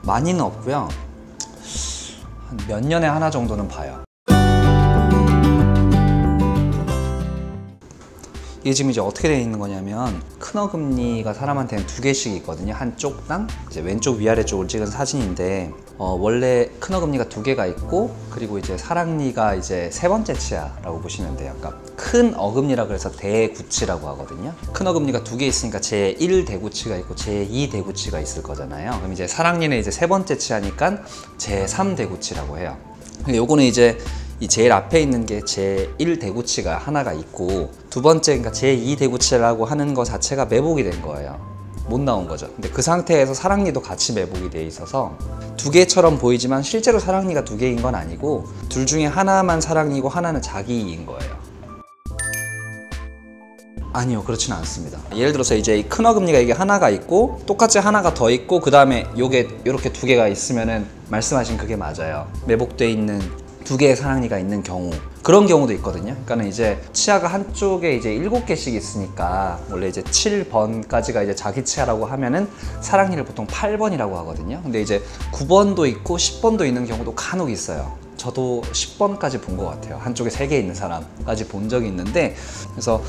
많이는 없고요. 한 몇 년에 하나 정도는 봐요. 이게 지금 이제 어떻게 되어 있는 거냐면 큰 어금니가 사람한테는 두 개씩 있거든요. 한쪽당 이제 왼쪽 위아래 쪽을 찍은 사진인데 원래 큰 어금니가 두 개가 있고, 그리고 이제 사랑니가 이제 세 번째 치아라고 보시면 돼요. 그러니까 큰 어금니라 그래서 대구치라고 하거든요. 큰 어금니가 두 개 있으니까 제1 대구치가 있고 제2 대구치가 있을 거잖아요. 그럼 이제 사랑니는 이제 세 번째 치아니까 제3 대구치라고 해요. 요거는 이제 이 제일 앞에 있는 게 제1 대구치가 하나가 있고, 두 번째, 그러니까 제2 대구치라고 하는 거 자체가 매복이 된 거예요. 못 나온 거죠. 근데 그 상태에서 사랑니도 같이 매복이 돼 있어서 두 개처럼 보이지만 실제로 사랑니가 두 개인 건 아니고, 둘 중에 하나만 사랑니고 하나는 자기인 거예요. 아니요, 그렇지는 않습니다. 예를 들어서 이제 이 큰 어금니가 이게 하나가 있고 똑같이 하나가 더 있고 그 다음에 요게 이렇게 두 개가 있으면은 말씀하신 그게 맞아요. 매복돼 있는 두 개의 사랑니가 있는 경우, 그런 경우도 있거든요. 그러니까는 이제 치아가 한쪽에 이제 7개씩 있으니까 원래 이제 7번까지가 이제 자기 치아라고 하면은 사랑니를 보통 8번이라고 하거든요. 근데 이제 9번도 있고 10번도 있는 경우도 간혹 있어요. 저도 10번까지 본 것 같아요. 한쪽에 3개 있는 사람까지 본 적이 있는데, 그래서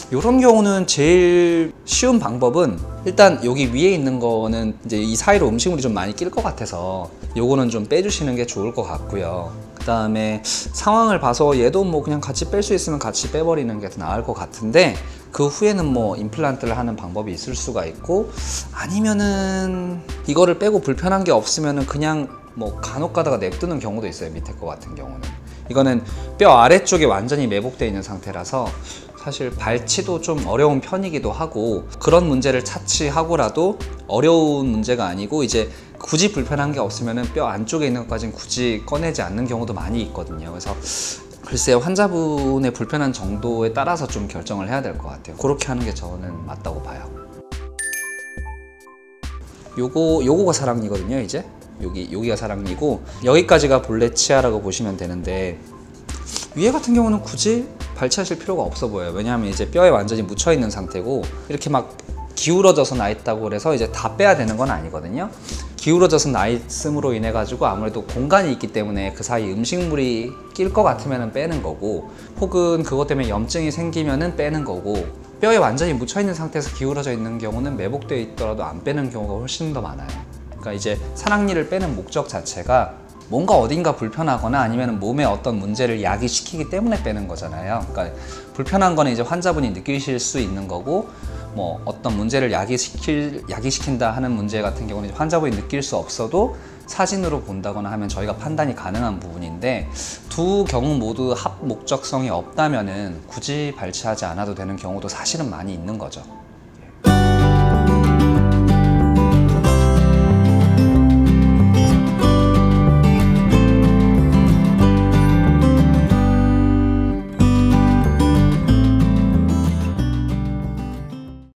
이런 경우는 제일 쉬운 방법은 일단 여기 위에 있는 거는 이제 이 사이로 음식물이 좀 많이 낄 것 같아서 요거는 좀 빼주시는 게 좋을 것 같고요. 그 다음에 상황을 봐서 얘도 뭐 그냥 같이 뺄 수 있으면 같이 빼버리는 게 더 나을 것 같은데, 그 후에는 뭐 임플란트를 하는 방법이 있을 수가 있고, 아니면은 이거를 빼고 불편한 게 없으면은 그냥 뭐 간혹 가다가 냅두는 경우도 있어요. 밑에 거 같은 경우는. 이거는 뼈 아래쪽에 완전히 매복되어 있는 상태라서 사실 발치도 좀 어려운 편이기도 하고, 그런 문제를 차치하고라도 어려운 문제가 아니고, 이제 굳이 불편한 게 없으면은 뼈 안쪽에 있는 것까지는 굳이 꺼내지 않는 경우도 많이 있거든요. 그래서 글쎄요, 환자분의 불편한 정도에 따라서 좀 결정을 해야 될 것 같아요. 그렇게 하는 게 저는 맞다고 봐요. 요거가 사랑니거든요. 이제 여기가 사랑니고 여기까지가 본래 치아라고 보시면 되는데, 위에 같은 경우는 굳이 발치하실 필요가 없어 보여요. 왜냐하면 이제 뼈에 완전히 묻혀 있는 상태고, 이렇게 막 기울어져서 나 있다고 그래서 이제 다 빼야 되는 건 아니거든요. 기울어져서 나 있음으로 인해 가지고 아무래도 공간이 있기 때문에 그 사이 음식물이 낄 것 같으면 빼는 거고, 혹은 그것 때문에 염증이 생기면은 빼는 거고, 뼈에 완전히 묻혀 있는 상태에서 기울어져 있는 경우는 매복되어 있더라도 안 빼는 경우가 훨씬 더 많아요. 그러니까 이제 사랑니를 빼는 목적 자체가 뭔가 어딘가 불편하거나 아니면 몸에 어떤 문제를 야기시키기 때문에 빼는 거잖아요. 그러니까 불편한 거는 이제 환자분이 느끼실 수 있는 거고, 뭐 어떤 문제를 야기시킨다 하는 문제 같은 경우는 환자분이 느낄 수 없어도 사진으로 본다거나 하면 저희가 판단이 가능한 부분인데, 두 경우 모두 합 목적성이 없다면은 굳이 발치하지 않아도 되는 경우도 사실은 많이 있는 거죠.